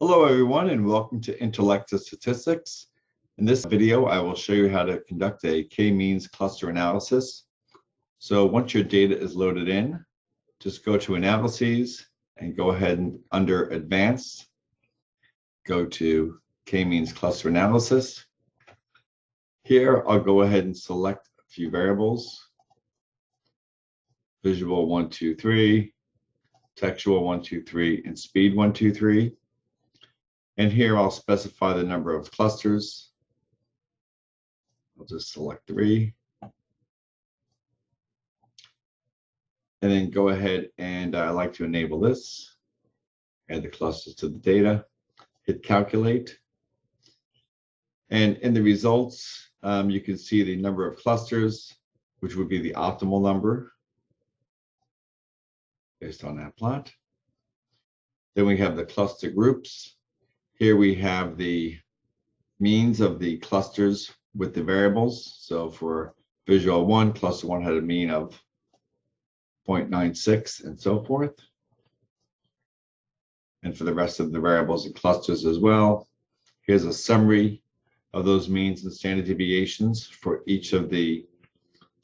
Hello everyone and welcome to Intellective Statistics. In this video, I will show you how to conduct a K-means cluster analysis. So once your data is loaded in, just go to Analyses and go ahead and under Advanced, go to K-means cluster analysis. Here, I'll go ahead and select a few variables. Visual 1, 2, 3, textual 1, 2, 3, and speed 1, 2, 3. And here I'll specify the number of clusters. I'll just select 3. And then go ahead and I like to enable this. Add the clusters to the data. Hit calculate. And in the results, you can see the number of clusters, which would be the optimal number based on that plot. Then we have the cluster groups. Here we have the means of the clusters with the variables. So for visual 1, cluster 1 had a mean of 0.96 and so forth. And for the rest of the variables and clusters as well, here's a summary of those means and standard deviations for each of the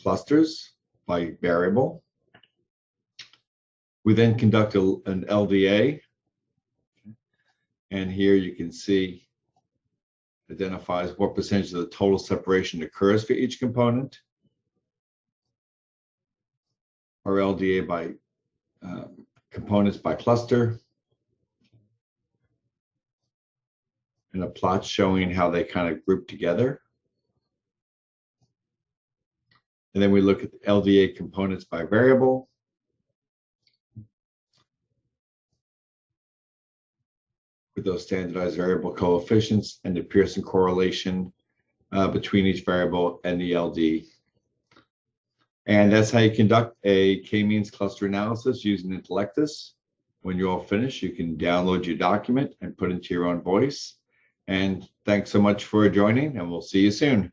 clusters by variable. We then conduct an LDA. And here you can see identifies what percentage of the total separation occurs for each component. Our LDA by components by cluster. And a plot showing how they kind of group together. And then we look at the LDA components by variable. With those standardized variable coefficients and the Pearson correlation between each variable and the LD. And that's how you conduct a K-means cluster analysis using Intellectus. When you're all finished, you can download your document and put it into your own voice. And thanks so much for joining, and we'll see you soon.